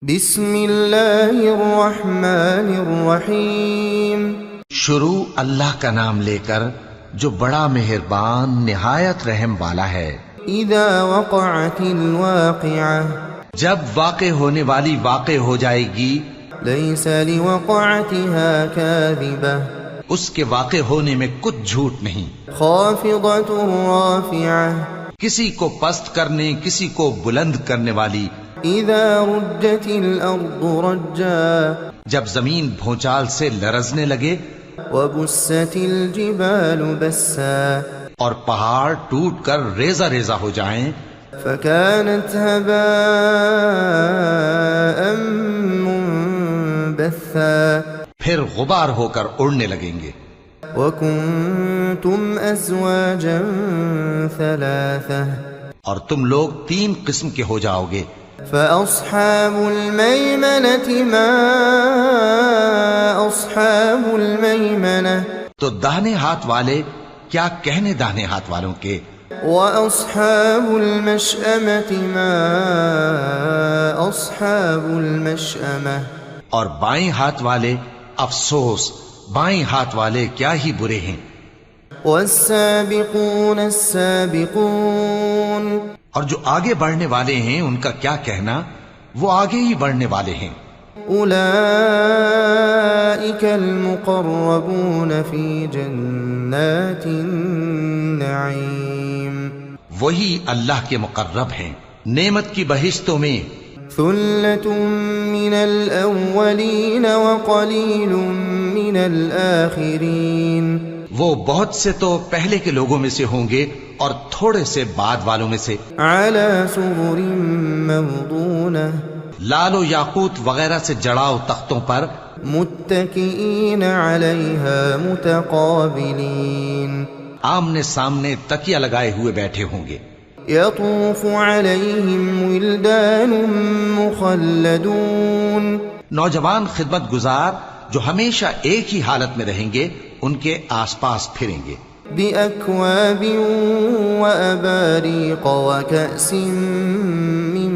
بسم اللہ الرحمن الرحیم۔ شروع اللہ کا نام لے کر جو بڑا مہربان نہایت رحم والا ہے۔ اذا وقعت الواقعہ، جب واقع ہونے والی واقع ہو جائے گی، لیس لوقعتها کاذبہ، اس کے واقع ہونے میں کچھ جھوٹ نہیں۔ خافضۃ رافعہ، کسی کو پست کرنے کسی کو بلند کرنے والی۔ اذا رجت الارض رجا، جب زمین بھونچال سے لرزنے لگے، وبست الجبال بسا، اور پہاڑ ٹوٹ کر ریزہ ریزہ ہو جائیں، فكانت هباء منبثا، پھر غبار ہو کر اڑنے لگیں گے۔ وكنتم ازواجا ثلاثة، اور تم لوگ 3 قسم کے ہو جاؤ گے۔ فأصحاب الميمنة ما أصحاب الميمنة، تو داہنے ہاتھ والے کیا کہنے داہنے ہاتھ والوں کے، وأصحاب المشأمة ما أصحاب المشأمة، اور بائیں ہاتھ والے افسوس بائیں ہاتھ والے کیا ہی برے ہیں۔ والسابقون السابقون، اور جو آگے بڑھنے والے ہیں ان کا کیا کہنا، وہ آگے ہی بڑھنے والے ہیں۔ أولئك المقربون في جنات النعيم، وہی اللہ کے مقرب ہیں نعمت کی بہشتوں میں۔ ثلة من الأولين وقليل من الآخرين، وہ بہت سے تو پہلے کے لوگوں میں سے ہوں گے اور تھوڑے سے بعد والوں میں سے۔ على سرر موضونة، لال و یاقوت وغیرہ سے جڑاؤ تختوں پر، متكئين عليها متقابلين، آمنے سامنے تکیہ لگائے ہوئے بیٹھے ہوں گے۔ يطوف عليهم ولدان مخلدون، نوجوان خدمت گزار جو ہمیشہ ایک ہی حالت میں رہیں گے ان کے آس پاس پھریں گے۔ بأكواب وأباريق وكأس من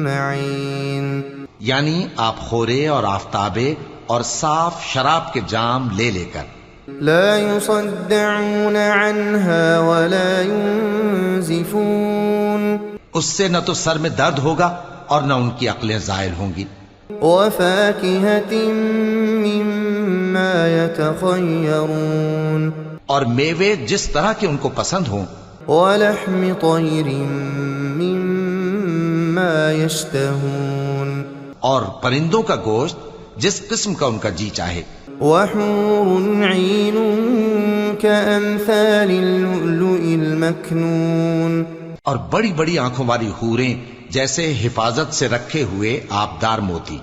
معين، یعنی آپ خورے اور آفتابے اور صاف شراب کے جام لے لے کر۔ لا يصدعون عنها ولا ينزفون، اس سے نہ تو سر میں درد ہوگا اور نہ ان کی عقلیں زائل ہوں گی۔ وفاكهة مما يتخيرون، اور میوے جس طرح کے ان کو پسند ہوں، ولحم طير مما يشتهون، اور پرندوں کا گوشت جس قسم کا ان کا جی چاہے۔ وحور عين كأمثال اللؤلؤ المكنون، اور بڑی بڑی آنکھوں والی حوریں جیسے حفاظت سے رکھے ہوئے آبدار موتی۔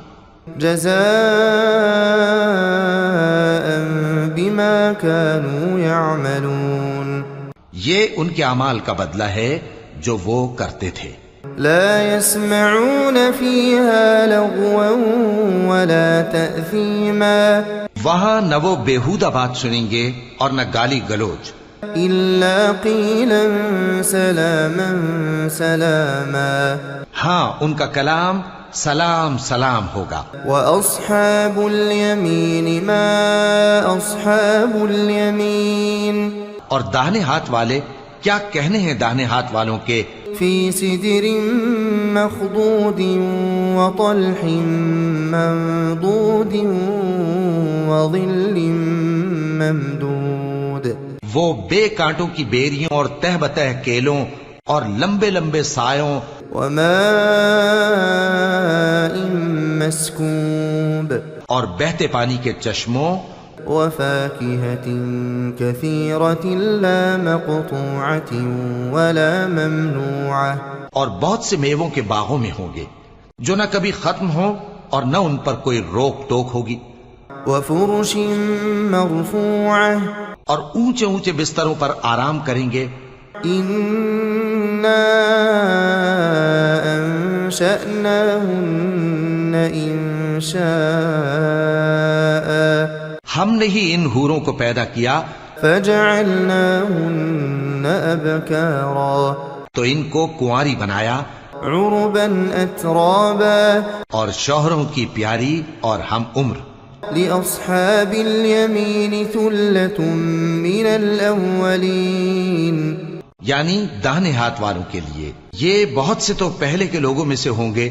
جزاء بما كانوا يعملون، یہ ان کے اعمال کا بدلہ ہے جو وہ کرتے تھے۔ لا يسمعون فيها لغوا ولا تأثيما، وہاں نہ وہ بیہودہ بات سنیں گے اور نہ گالی گلوچ، إلا قيلا سلاما سلاما، ہاں ان کا کلام سلام سلام ہوگا۔ وأصحاب اليمين ما أصحاب اليمين، اور داہنے ہاتھ والے کیا کہنے ہیں داہنے ہاتھ والوں کے، في سدر مخضود وطلح منضود وظل ممدود، وہ بے کانٹوں کی بیریوں اور تہ بتہ کیلوں اور لمبے لمبے سایوں، وماء مسكوب، اور بہتے پانی کے چشموں، وفاكهة كثيرة لا مقطوعة ولا ممنوعة، اور بہت سے میووں کے باغوں میں ہوں گے جو نہ کبھی ختم ہوں اور نہ ان پر کوئی روک ٹوک ہوگی، وفرش مرفوعة، اور اونچے اونچے بستروں پر آرام کریں گے۔ إنا أنشأناهن إنشاء، ہم نے ہی ان حوروں کو پیدا کیا، فجعلناهن أبكارا، تو ان کو کنواری بنایا، عربا أترابا اور شوہروں کی پیاری اور ہم عمر. لأصحاب اليمين ثلة من الأولين یعنی داہنے ہاتھ والوں کے لیے یہ بہت سے تو پہلے کے لوگوں میں سے ہوں گے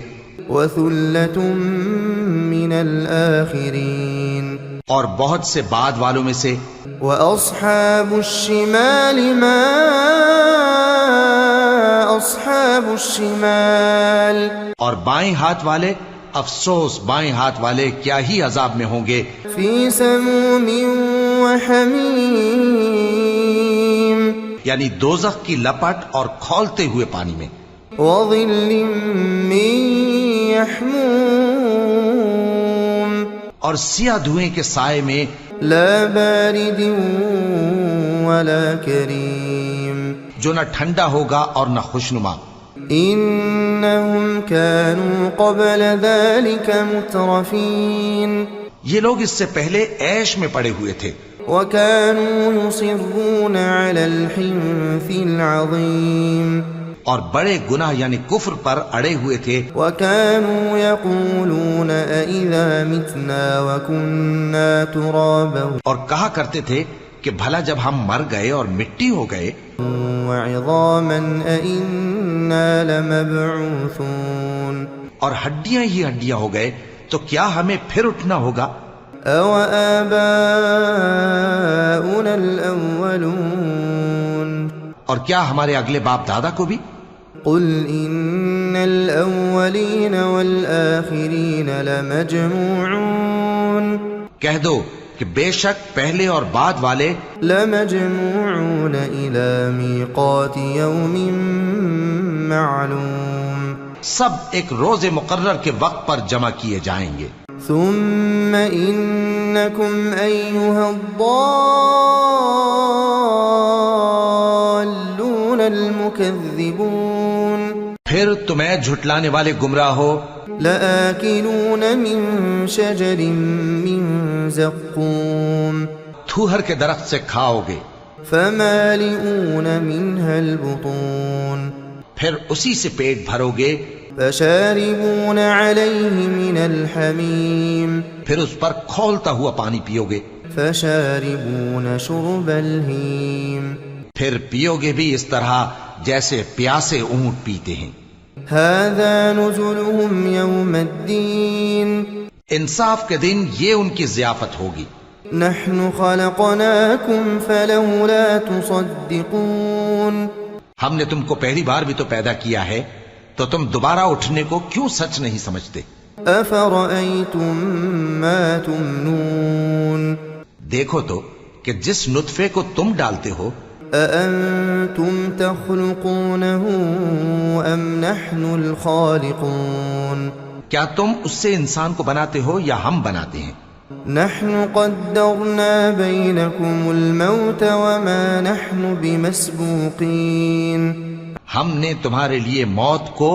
وثلة من الآخرين اور بہت سے بعد والوں میں سے. وأصحاب الشمال ما أصحاب الشمال اور بائیں ہاتھ والے افسوس بائیں ہاتھ والے کیا ہی عذاب میں ہوں گے. في سموم وحميم یعنی دوزخ کی لپٹ اور کھولتے ہوئے پانی میں. وظل من يحموم اور سیاہ دھوئیں کے سائے میں. لا بارد ولا كريم جو نہ ٹھنڈا ہوگا اور نہ خوشنما. إنهم كانوا قبل ذلك مترفين یہ لوگ اس سے پہلے عیش میں پڑے ہوئے تھے وكانوا يصرون على الحنث العظيم اور بڑے گناہ یعنی کفر پر اڑے ہوئے تھے. وكانوا يقولون أإذا متنا وكنا ترابا اور کہا کرتے تھے کہ بھلا جب ہم مر گئے اور مٹی ہو گئے وعظاما أإنا لمبعوثون اور ہڈیاں ہی ہڈیاں ہو گئے تو کیا ہمیں پھر اٹھنا ہوگا. أَوَآبَاؤُنَا الْأَوَّلُونَ اور کیا ہمارے اگلے باپ دادا کو بھی. قُلْ إِنَّ الْأَوَّلِينَ وَالْآخِرِينَ لَمَجْمُوعُونَ کہہ دو کہ بے شک پہلے اور بعد والے لَمَجْمُوعُونَ إِلَى مِيقَاتِ يَوْمٍ مَّعْلُومٍ سب ایک روز مقرر کے وقت پر جمع کیے جائیں گے. ثم إنكم أيها الضالون المكذبون پھر تمہیں جھٹلانے والے گمراہ ہو. لآكلون من شجر من زقوم تھوہر کے درخت سے کھاؤ گے فمالئون منها البطون پھر اسی سے پیٹ بھرو گے. فشاربون عليه من الحميم پھر اس پر کھولتا ہوا پانی پیو گے. فشاربون شرب الهيم پھر پیو گے بھی اس طرح جیسے پیاسے اونٹ پیتے ہیں. هذا نزلهم يوم الدين انصاف کے دن یہ ان کی ضیافت ہوگی. نحن خلقناكم فلولا تصدقون ہم نے تم کو پہلی بار بھی تو پیدا کیا ہے تو تم دوبارہ اٹھنے کو کیوں سچ نہیں سمجھتے. أفرأيتم ما تمنون دیکھو تو کہ جس نطفے کو تم ڈالتے ہو أأنتم تخلقونه أم نحن الخالقون کیا تم اس سے انسان کو بناتے ہو یا ہم بناتے ہیں. نحن قدرنا بينكم الموت وما نحن بمسبوقين ہم نے تمہارے لیے موت کو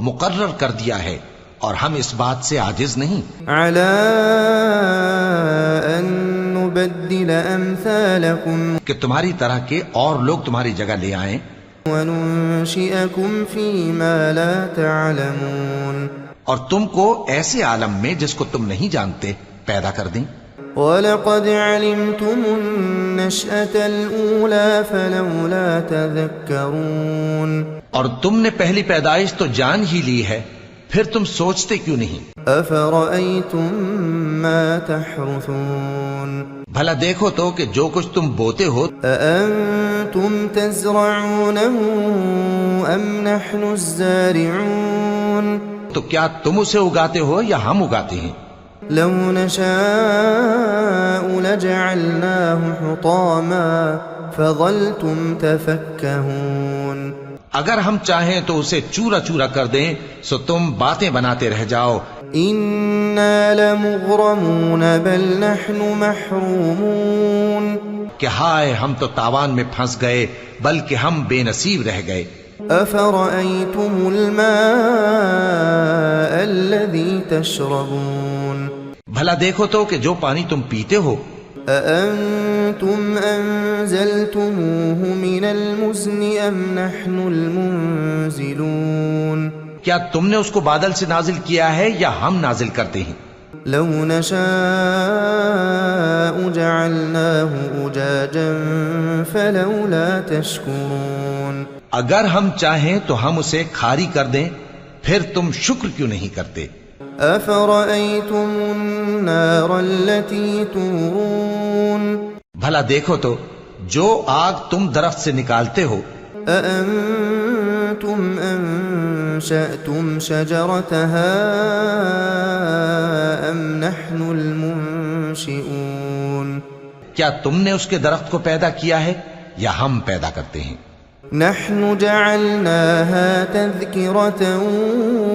مقرر کر دیا ہے اور ہم اس بات سے عاجز نہیں على أن نبدل أمثالكم کہ تمہاری طرح کے اور لوگ تمہاری جگہ لے آئیں وننشئكم فيما لا تعلمون اور تم کو ایسے عالم میں جس کو تم نہیں جانتے پیدا کر دیں. وَلَقَدْ عَلِمْتُمُ النَّشْأَةَ الْأُولَى فَلَوْلَا تَذَكَّرُونَ اور تم نے پہلی پیدائش تو جان ہی لی ہے پھر تم سوچتے کیوں نہیں. أَفَرَأَيْتُم مَّا تَحْرُثُونَ بھلا دیکھو تو کہ جو کچھ تم بوتے ہو أَأَنتُمْ تَزْرَعُونَهُ أَمْ نَحْنُ الزَّارِعُونَ تو کیا تم اسے اگاتے ہو یا ہم اگاتے ہیں. لو نشاء لجعلناه حطاما فظلتم تفكهون اگر ہم چاہیں تو اسے چورا چورا کر دیں سو تم باتیں بناتے رہ جاؤ. إنا لمغرمون بل نحن محرومون کہ ہائے ہم تو تاوان میں پھنس گئے بلکہ ہم بے نصیب رہ گئے. أفرأيتم الماء الذي تشربون بھلا دیکھو تو کہ جو پانی تم پیتے ہو أأنتم أنزلتموه من المزن أم نحن المنزلون کیا تم نے اس کو بادل سے نازل کیا ہے یا ہم نازل کرتے ہیں؟ لو نشاء جعلناه أجاجا فلولا تشكرون اگر ہم چاہیں تو ہم اسے کھاری کر دیں، پھر تم شکر کیوں نہیں کرتے؟ أفرأيتم النار التي تورون بھلا دیکھو تو جو آگ تم درخت سے نکالتے ہو، أأنتم أنشأتم شجرتها أم نحن المنشئون کیا تم نے اس کے درخت کو پیدا کیا ہے یا ہم پیدا کرتے ہیں؟ نحن جعلناها تذكرة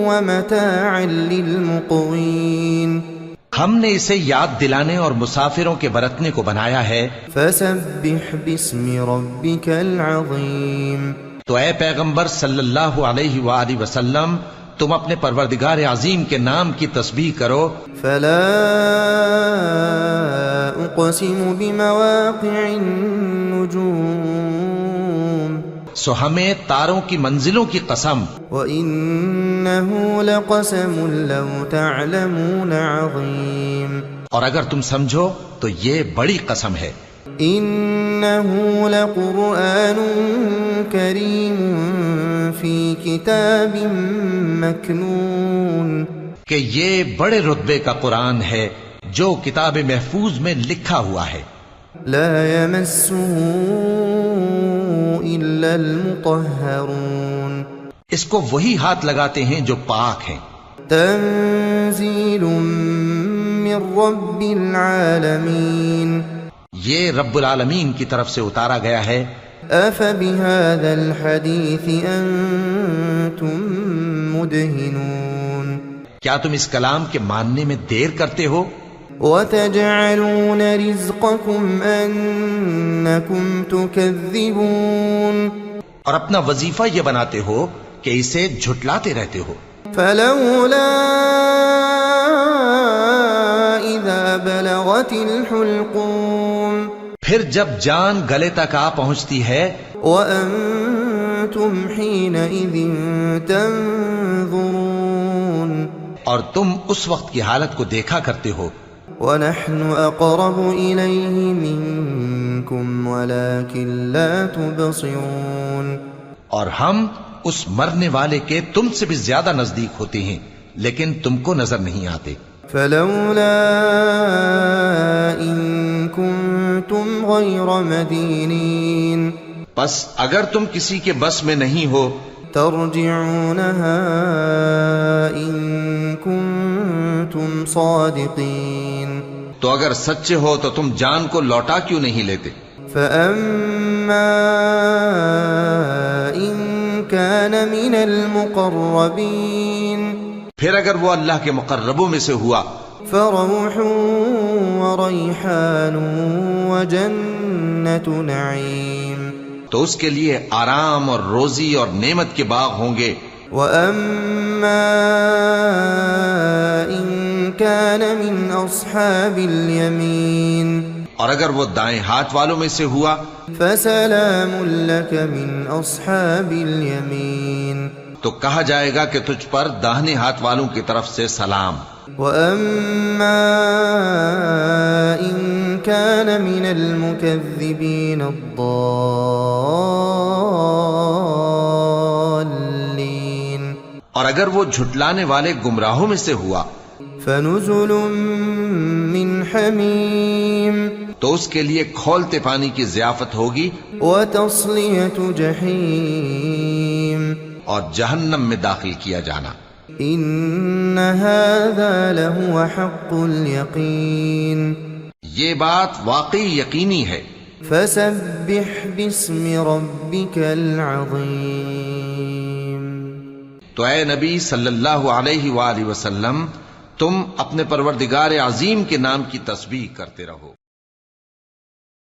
ومتاعا للمقوين ہم نے اسے یاد دلانے اور مسافروں کے برتنے کو بنایا ہے۔ فسبح باسم ربك العظيم تو اے پیغمبر صلی اللہ علیہ وآلہ وسلم، تم اپنے پروردگار عظیم کے نام کی تسبیح کرو۔ فلا اقسم بمواقع النجوم سو ہمیں تاروں کی منزلوں کی قسم، وإنه لقسم لو تعلمون عظيم اور اگر تم سمجھو تو یہ بڑی قسم ہے۔ إنه لقرآن كريم في كتاب مكنون کہ یہ بڑے رتبے کا قرآن ہے جو کتاب محفوظ میں لکھا ہوا ہے۔ لا يمسه إلا المطهرون اس کو وہی ہاتھ لگاتے ہیں جو پاک ہیں۔ تنزيل من رب العالمين یہ رب العالمین کی طرف سے اتارا گیا ہے۔ أفبهذا الحديث أنتم مدهنون کیا تم اس کلام کے ماننے میں دیر کرتے ہو؟ وتجعلون رزقكم أنكم تكذبون اور اپنا وظیفہ یہ بناتے ہو کہ اسے جھٹلاتے رہتے ہو۔ فلولا إذا بلغت الحلقوم پھر جب جان گلے تک آ پہنچتی ہے، وأنتم حينئذ تنظرون اور تم اس وقت کی حالت کو دیکھا کرتے ہو، ونحن أقرب إليه منكم ولكن لا تبصرون اور ہم اس مرنے والے کے تم سے بھی زیادہ نزدیک ہوتے ہیں لیکن تم کو نظر نہیں آتے۔ فلولا إن كنتم غير مدينين پس اگر تم کسی کے بس میں نہیں ہو ترجعونها إن كنتم صادقين تو اگر سچے ہو تو تم جان کو لوٹا کیوں نہیں لیتے؟ فأما إن كان من المقربين پھر اگر وہ اللہ کے مقربوں میں سے ہوا فروح وريحان وجنة نعيم تو اس کے لیے آرام اور روزی اور نعمت کے باغ ہوں گے۔ وأما إن كان من أصحاب اليمين اور اگر وہ دائیں ہاتھ والوں میں سے ہوا فسلام لك من أصحاب اليمين تو کہا جائے گا کہ تجھ پر داہنے ہاتھ والوں کی طرف سے سلام۔ وأما إن كان من المكذبين الضالين اور اگر وہ جھٹلانے والے گمراہوں میں سے ہوا فنزل من حميم تو اس کے لیے کھولتے پانی کی ضیافت ہوگی وتصلية جحيم اور جہنم میں داخل کیا جانا۔ إن هذا لهو حق اليقين یہ بات واقعی یقینی ہے۔ فسبح باسم ربك العظيم تو اے نبی صلی اللہ علیہ وآلہ وسلم، تم اپنے پروردگار عظیم کے نام کی تسبیح کرتے رہو۔